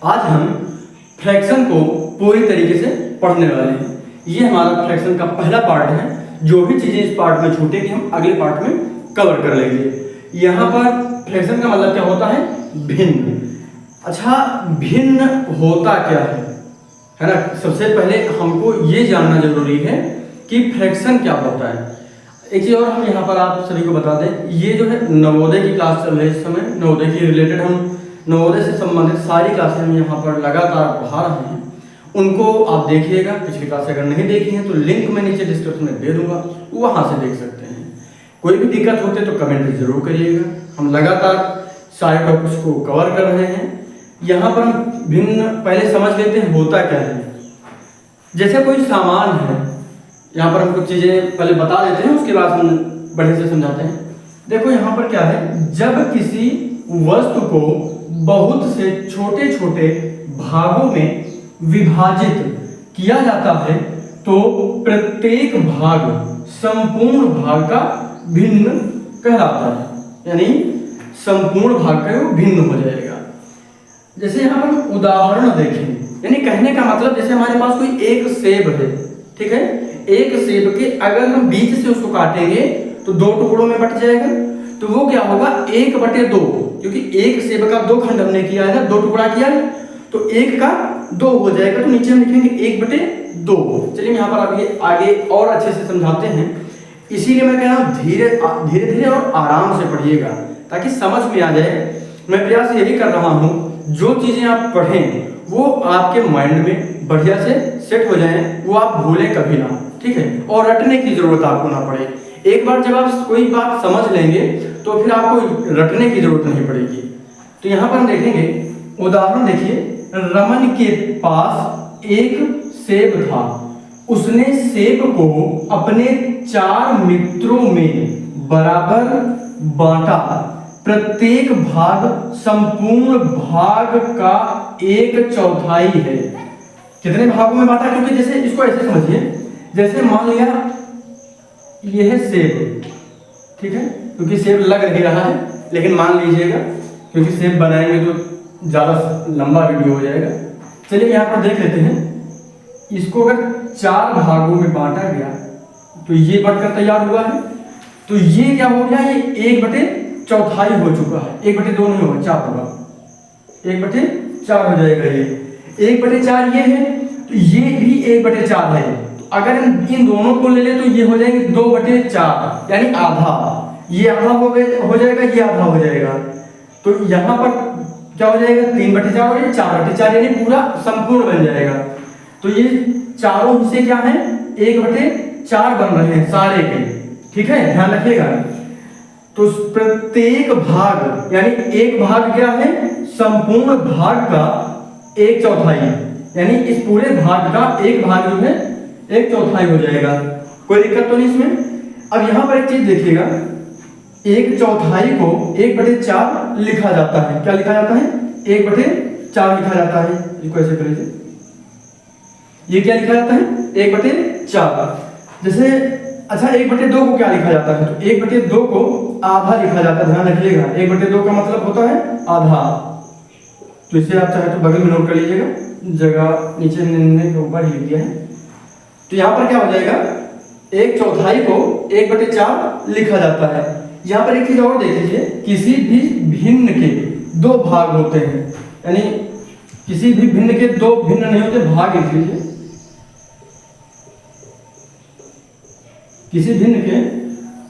आज हम फ्रैक्शन को पूरी तरीके से पढ़ने वाले हैं। ये हमारा फ्रैक्शन का पहला पार्ट है। जो भी चीज़ें इस पार्ट में छूटेंगी हम अगले पार्ट में कवर कर लेंगे। यहाँ पर फ्रैक्शन का मतलब क्या होता है? भिन्न। अच्छा, भिन्न होता क्या है ना? सबसे पहले हमको ये जानना जरूरी है कि फ्रैक्शन क्या होता है। एक चीज़ और हम यहाँ पर आप सभी को बता दें, ये जो है नवोदय की क्लास चल रही है इस समय। नवोदय की रिलेटेड हम नवोदय से संबंधित सारी क्लासें हम यहाँ पर लगातार पढ़ा रहे हैं। उनको आप देखिएगा। पिछली क्लास अगर नहीं देखी हैं तो लिंक मैं नीचे डिस्क्रिप्शन में दे दूंगा, वहाँ से देख सकते हैं। कोई भी दिक्कत होते तो कमेंट जरूर करिएगा। हम लगातार सारे टॉपिक्स को कवर कर रहे हैं। यहाँ पर हम भिन्न पहले समझ लेते हैं होता क्या है। जैसे कोई सामान है, यहाँ पर हम कुछ चीज़ें पहले बता देते हैं, उसके बाद हम बढ़िया से समझाते हैं। देखो यहाँ पर क्या है, जब किसी वस्तु को बहुत से छोटे छोटे भागों में विभाजित किया जाता है तो प्रत्येक भाग संपूर्ण भाग का भिन्न कहलाता है। यानी संपूर्ण भाग का वो भिन्न हो जाएगा। जैसे यहाँ पर उदाहरण देखें, यानी कहने का मतलब जैसे हमारे पास कोई एक सेब है, ठीक है। एक सेब के अगर हम बीच से उसको काटेंगे तो दो टुकड़ों में बट जाएगा, तो वो क्या होगा? 1/2, क्योंकि एक सेब का 2 खंड हमने किया है, 2 टुकड़ा किया है, तो 1 का 2 हो जाएगा। तो नीचे हम लिखेंगे 1/2। चलिए यहाँ पर अब ये आगे और अच्छे से समझाते हैं। इसीलिए मैं कह रहा हूँ धीरे धीरे और आराम से पढ़िएगा ताकि समझ में आ जाए। मैं प्रयास यही कर रहा हूँ, जो चीज़ें आप पढ़ें वो आपके माइंड में बढ़िया से सेट हो जाएं, वो आप भूलें कभी ना, ठीक है। और रटने की जरूरत आपको ना पड़े। एक बार जब आप कोई बात समझ लेंगे तो फिर आपको रटने की जरूरत नहीं पड़ेगी। तो यहाँ पर हम देखेंगे, उदाहरण देखिए। रमन के पास एक सेब था। उसने सेब को अपने 4 मित्रों में बराबर बांटा। प्रत्येक भाग संपूर्ण भाग का 1/4 है। कितने भागों में बांटा? क्योंकि जैसे इसको ऐसे समझिए, जैसे मान लिया ये है सेब, ठीक है, क्योंकि सेब लग नहीं रहा है, लेकिन मान लीजिएगा क्योंकि सेब बनाएंगे तो ज़्यादा लंबा वीडियो हो जाएगा। चलिए यहाँ पर देख लेते हैं। इसको अगर 4 भागों में बांटा गया तो ये बढ़कर तैयार हुआ है। तो ये क्या हो गया? ये 1/4 हो चुका है। 1/2 नहीं होगा, 4 होगा। 1/4 हो जाएगा। ये 1/4 ये है, तो ये भी 1/4 है। तो अगर इन दोनों को ले ले तो ये हो जाएंगे 2/4, यानी आधा। ये आधा हो जाएगा, ये आधा हो जाएगा। तो यहाँ पर क्या हो जाएगा? 3/4 और ये 4/4, यानी पूरा संपूर्ण बन जाएगा। तो ये चारों हिस्से क्या हैं? 1/4 बन रहे हैं सारे के, ठीक है, ध्यान रखिएगा। तो प्रत्येक भाग, यानी एक भाग क्या है? संपूर्ण भाग का 1/4, यानी इस पूरे भाग का एक भाग जो है 1/4 हो जाएगा। कोई दिक्कत तो नहीं इसमें। अब यहाँ पर एक चीज देखिएगा, 1/4 को 1/4 लिखा जाता है। क्या लिखा जाता है? 1/4 लिखा जाता है। इसको ऐसे करिए, ये क्या लिखा जाता है? 1/4। जैसे अच्छा, 1/2 को क्या लिखा जाता है? तो 1/2 को आधा लिखा जाता है। ध्यान रखिएगा, 1/2 का मतलब होता है आधा। तो इसे आप चाहे तो बगल में नोट कर लीजिएगा, जगह नीचे के ऊपर ही लिख दिया है। तो यहाँ पर क्या हो जाएगा? 1/4 को 1/4 लिखा जाता है। यहाँ पर एक चीज और देख लीजिए, किसी भी भिन्न के 2 भाग होते हैं, यानी किसी भी भिन्न के 2 भिन्न नहीं होते, भाग लिख लीजिए। किसी भिन्न के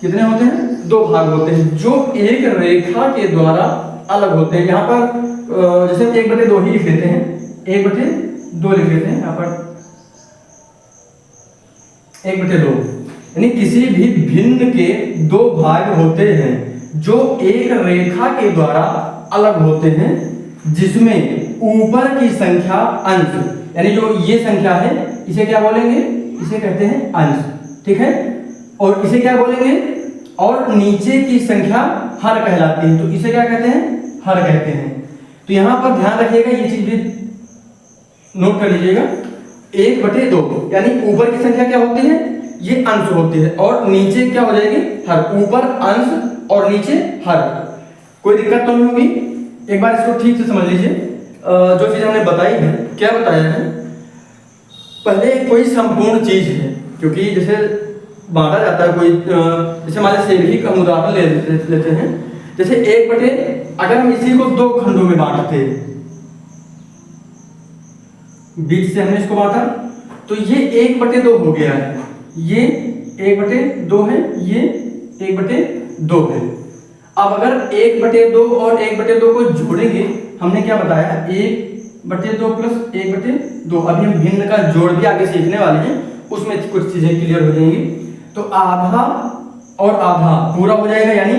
कितने होते हैं? 2 भाग होते हैं, जो एक रेखा के द्वारा अलग होते हैं। यहाँ पर जैसे 1/2 ही लिख लेते हैं, 1/2 लिख लेते हैं यहाँ पर 1/2, यानी किसी भी भिन्न के 2 भाग होते हैं जो एक रेखा के द्वारा अलग होते हैं, जिसमें ऊपर की संख्या अंश, यानी जो ये संख्या है इसे क्या बोलेंगे? इसे कहते हैं अंश, ठीक है। और इसे क्या बोलेंगे? और नीचे की संख्या हर कहलाती है, तो इसे क्या कहते हैं? हर कहते हैं। तो यहाँ पर ध्यान रखिएगा, ये चीज भी नोट कर लीजिएगा। 1/2, यानी ऊपर की संख्या क्या होती है? ये अंश होती है, और नीचे क्या हो जाएगी? हर। ऊपर अंश और नीचे हर। कोई दिक्कत तो नहीं होगी। एक बार इसको ठीक से समझ लीजिए। जो चीज़ हमने बताई है, क्या बताया है, पहले कोई संपूर्ण चीज़ है, क्योंकि जैसे बांटा जाता है कोई, जैसे हमारे सेब ही का हम उदाहरण लेते हैं, जैसे 1/, अगर हम इसी को 2 खंडों में बांटते, बीच से हमने इसको बांटा, तो ये 1/2 हो गया है, ये 1/2 है, ये 1/2 है। अब अगर 1/2 और 1/2 को जोड़ेंगे, हमने क्या बताया, 1/2 प्लस 1/2, अभी हम भिन्न का जोड़ भी आगे सीखने वाले हैं, उसमें कुछ चीजें क्लियर हो जाएंगी। तो आधा और आधा पूरा हो जाएगा, यानी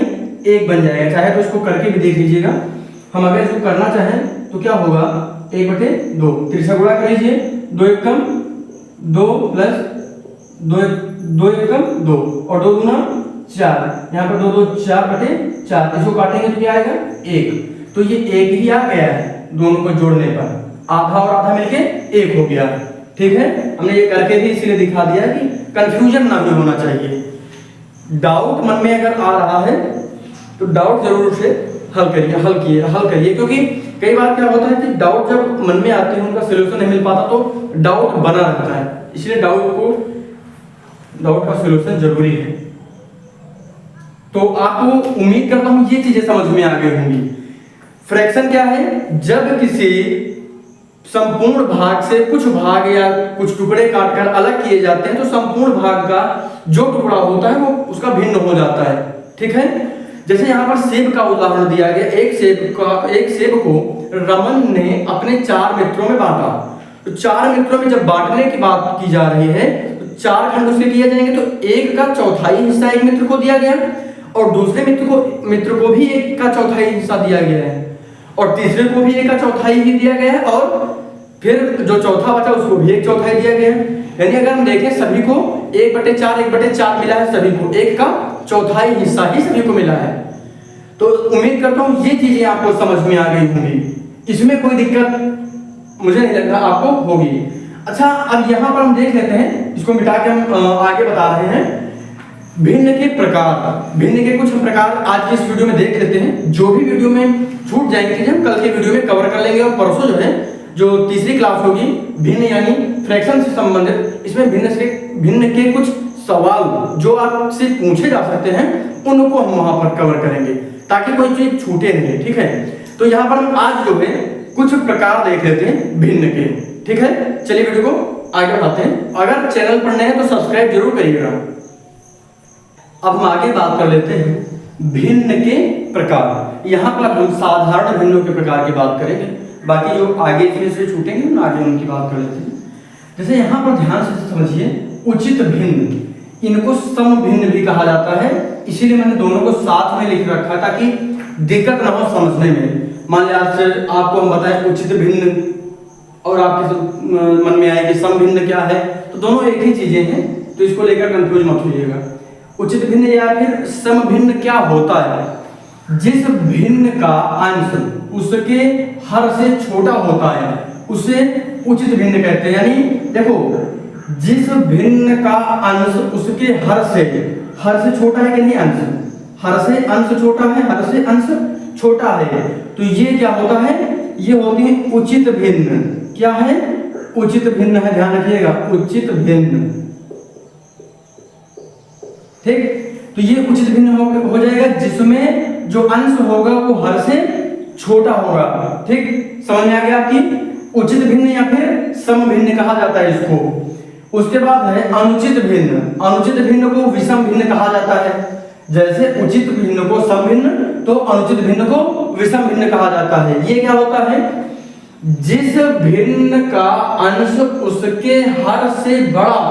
1 बन जाएगा। चाहे तो इसको करके भी देख लीजिएगा। हम अगर इसको करना चाहें तो क्या होगा, 1/2, तिरछा गुणा कर लीजिए, 2 एकम 2 प्लस 2 एकम 2 और 2 दूना 4, यहाँ पर 2 2 4/4, इसको काटेंगे तो क्या आएगा, 1। तो ये 1 ही आ गया है, दोनों को जोड़ने पर आधा और आधा मिलके 1 हो गया। ठीक है, हमने ये करके भी इसीलिए दिखा दिया कि कंफ्यूजन ना भी होना चाहिए। डाउट मन में अगर आ रहा है तो डाउट जरूर से हल करिए, क्योंकि कई बार क्या होता है कि डाउट जब मन में आते हैं, उनका सोल्यूशन नहीं मिल पाता, तो डाउट बना रहता है, इसलिए डाउट का सोल्यूशन जरूरी है। तो आपको उम्मीद करता हूं ये चीजें समझ में आ गई होंगी। फ्रैक्शन क्या है, जब किसी संपूर्ण भाग से कुछ भाग या कुछ टुकड़े काटकर अलग किए जाते हैं, तो संपूर्ण भाग का जो टुकड़ा होता है वो उसका भिन्न हो जाता है। ठीक है, जैसे यहाँ पर सेब का उदाहरण दिया गया, एक सेब को रमन ने अपने 4 मित्रों में बांटा। तो 4 मित्रों में जब बांटने की बात की जा रही है, तो 4 खंड उसके किए जाएंगे, तो 1 का चौथाई हिस्सा एक मित्र को दिया गया, और दूसरे मित्र को भी 1 का चौथाई हिस्सा दिया गया है, और तीसरे को भी 1 का चौथाई ही दिया गया है, और फिर जो चौथा बचा उसको भी 1 चौथाई दिया गया है। यानी अगर हम देखें, सभी को 1/4 मिला है, सभी को 1 का चौथाई हिस्सा ही सभी को मिला है। तो उम्मीद करता हूं ये चीजें आपको समझ में आ गई होंगी, इसमें कोई दिक्कत मुझे नहीं लगता आपको होगी। अच्छा, अब यहाँ पर हम देख लेते हैं, इसको मिटा के हम आगे बता रहे हैं भिन्न के प्रकार। भिन्न के कुछ हम प्रकार आज की इस वीडियो में देख लेते हैं। जो भी वीडियो में छूट जाएंगे हम कल के वीडियो में कवर कर लेंगे, और परसों जो है जो तीसरी क्लास होगी भिन्न यानी फ्रैक्शन से संबंधित, इसमें भिन्न के कुछ सवाल जो आपसे पूछे जा सकते हैं उनको हम वहां पर कवर करेंगे, ताकि कोई चीज छूटे नहीं। ठीक है, तो यहाँ पर हम आज जो है कुछ प्रकार देख लेते हैं भिन्न के। ठीक है, चलिए वीडियो को आगे बढ़ाते हैं। अगर चैनल पर नए हैं तो सब्सक्राइब जरूर करिएगा। अब हम आगे बात कर लेते हैं भिन्न के प्रकार। यहाँ पर हम साधारण भिन्नों के प्रकार की बात करेंगे, बाकी जो आगे इसमें से छूटेंगे हम आगे उनकी बात कर लेते हैं। जैसे यहाँ पर ध्यान से समझिए, उचित भिन्न, इनको सम भिन्न भी कहा जाता है, इसीलिए मैंने दोनों को साथ में लिख रखा ताकि दिक्कत ना हो समझने में। मान लिया आपको हम बताएं उचित भिन्न और आपके मन में आए कि सम भिन्न क्या है, तो दोनों एक ही चीजें हैं, तो इसको लेकर कंफ्यूज मत होइएगा। उचित भिन्न या फिर सम भिन्न क्या होता है, जिस भिन्न का अंश उसके हर से छोटा होता है उसे उचित भिन्न कहते हैं। यानी देखो, जिस भिन्न का अंश उसके हर से छोटा है कि नहीं, हर से अंश छोटा है, हर से अंश छोटा है, तो ये क्या होता है, ये होती है उचित भिन्न। क्या है, उचित भिन्न है, ध्यान रखिएगा, उचित भिन्न। ठीक, तो ये उचित भिन्न हो जाएगा जिसमें जो अंश होगा वो हर से छोटा होगा। ठीक, समझ में आ गया आपकी। उचित भिन्न या फिर सम भिन्न कहा जाता है इसको। उसके बाद है अनुचित भिन्न। अनुचित भिन्न को विषम भिन्न कहा जाता है। जैसे उचित भिन्न को सम भिन्न, तो अनुचित भिन्न को विषम भिन्न कहा जाता है। ये क्या होता है, जिस भिन्न का अंश उसके हर से बड़ा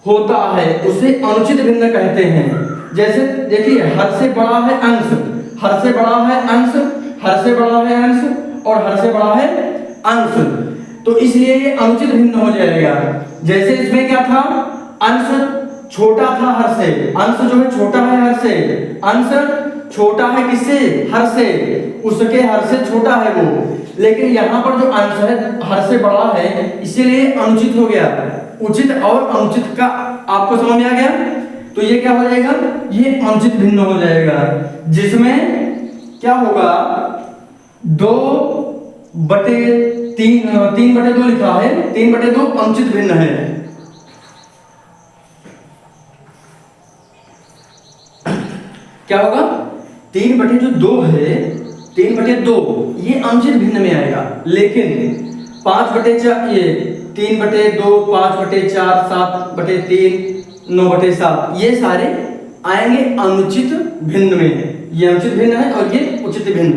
होता है उसे अनुचित भिन्न कहते हैं। जैसे देखिए, हर से बड़ा है अंश, हर से बड़ा है अंश, हर से बड़ा है अंश और हर से बड़ा है अंश, तो इसलिए ये अनुचित भिन्न हो जाएगा। जैसे इसमें क्या था, अंश छोटा था हर से, अंश जो है छोटा है हर से, अंश छोटा है किससे, हर से, उसके हर से छोटा है वो, लेकिन यहाँ पर जो अंश है हर से बड़ा है, इसीलिए अनुचित हो गया। उचित और अनुचित का आपको समझ में आ गया, तो ये क्या हो जाएगा, ये अनुचित भिन्न हो जाएगा, जिसमें क्या होगा, दो बटे 3/2 लिखा है, 3/2 अनुचित भिन्न है। क्या होगा? 3/2 है, 3/2 ये अनुचित भिन्न में आएगा, लेकिन 5/4 ये 3/2, 5/4, 7/3, 9/7 ये सारे आएंगे अनुचित भिन्न में। ये अनुचित भिन्न है और ये उचित भिन्न।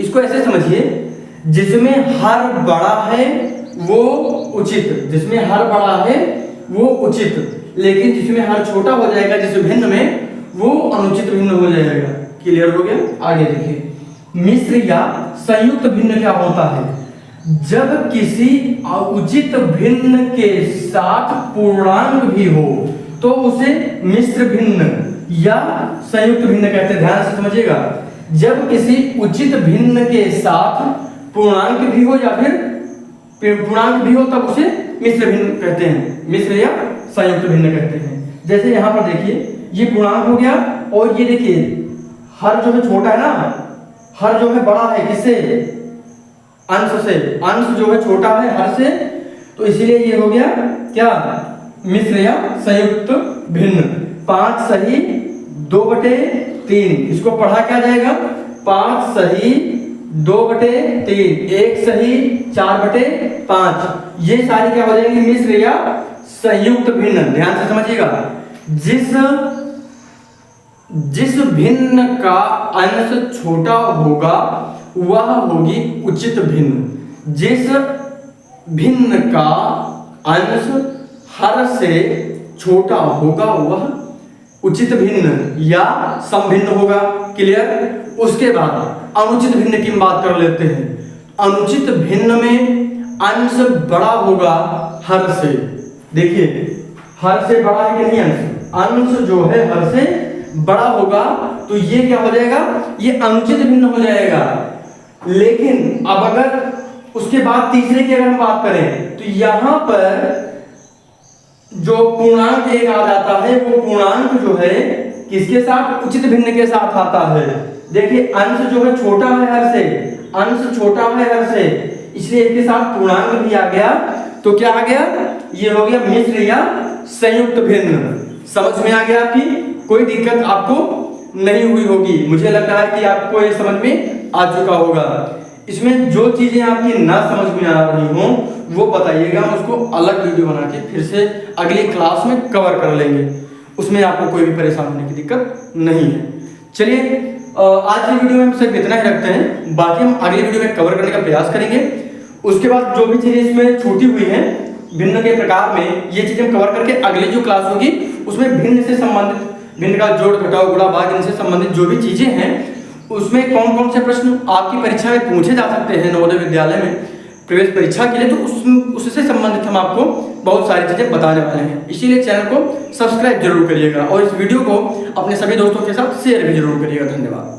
इसको ऐसे समझिए, जिसमें हर बड़ा है वो उचित, जिसमें हर बड़ा है वो उचित, लेकिन जिसमें हर छोटा हो जाएगा जिस भिन्न में, वो अनुचित भिन्न हो जाएगा। क्लियर हो गया? आगे देखिए, मिश्र या संयुक्त भिन्न क्या होता है? जब किसी उचित भिन्न के साथ पूर्णांक भी हो तो उसे मिश्र भिन्न या संयुक्त भिन्न कहते हैं। ध्यान से समझिएगा, जब किसी उचित भिन्न के साथ पूर्णांक भी हो या फिर पूर्णांक भी हो तब उसे मिश्र भिन्न कहते हैं, मिश्र या संयुक्त भिन्न कहते हैं। जैसे यहाँ पर देखिए, ये पूर्णांक हो गया और ये देखिए हर जो है छोटा है ना, हर जो है बड़ा है किससे? अंश से। अंश जो है छोटा है हर से, तो इसीलिए ये हो गया क्या? मिश्र या संयुक्त भिन्न। 5 सही 2/3, इसको पढ़ा क्या जाएगा? 5 सही 2/3, 1 सही 4/5, ये सारी क्या हो जाएंगे? मिश्र या संयुक्त भिन्न। ध्यान से समझिएगा, जिस भिन्न का अंश छोटा होगा वह होगी उचित भिन्न। जिस भिन्न का अंश हर से छोटा होगा वह उचित भिन्न या समभिन्न होगा। क्लियर? उसके बाद अनुचित भिन्न की बात कर लेते हैं। अनुचित भिन्न में अंश बड़ा होगा हर से। देखिए, हर से बड़ा है कि नहीं अंश? अंश जो है हर से बड़ा होगा, तो ये क्या हो जाएगा? ये अनुचित भिन्न हो जाएगा। लेकिन अब अगर उसके बाद तीसरे की अगर हम बात करें, तो यहां पर जो पूर्णांक एक आ जाता है, वो पूर्णांक जो है किसके साथ? उचित भिन्न के साथ आता है। देखिए, अंश जो है छोटा है हर से, अंश छोटा है हर से, इसलिए इसके साथ पूर्णांक भी आ गया, तो क्या आ गया? ये हो गया मिश्र या संयुक्त भिन्न। समझ में आ गया आपकी? कोई दिक्कत आपको नहीं हुई होगी। मुझे लग रहा है कि आपको ये समझ में आ चुका होगा। इसमें जो चीजें आपकी ना समझ में आ रही हों वो बताइएगा, हम उसको अलग वीडियो बना के फिर से अगली क्लास में कवर कर लेंगे। उसमें आपको कोई भी परेशानी होने की दिक्कत नहीं है। चलिए, आज की वीडियो में हम सिर्फ इतना ही रखते हैं, बाकी हम अगली वीडियो में कवर करने का प्रयास करेंगे। उसके बाद जो भी चीजें इसमें छूटी हुई हैं भिन्न के प्रकार में, ये चीजें कवर करके अगली जो क्लास होगी उसमें भिन्न से संबंधित, भिन्न का जोड़ घटाव गुणा भाग इनसे संबंधित जो भी चीजें हैं, उसमें कौन कौन से प्रश्न आपकी परीक्षा में पूछे जा सकते हैं नवोदय विद्यालय में प्रवेश परीक्षा के लिए, तो उससे संबंधित हम आपको बहुत सारी चीजें बताने वाले हैं। इसीलिए चैनल को सब्सक्राइब जरूर करिएगा और इस वीडियो को अपने सभी दोस्तों के साथ शेयर भी जरूर करिएगा। धन्यवाद।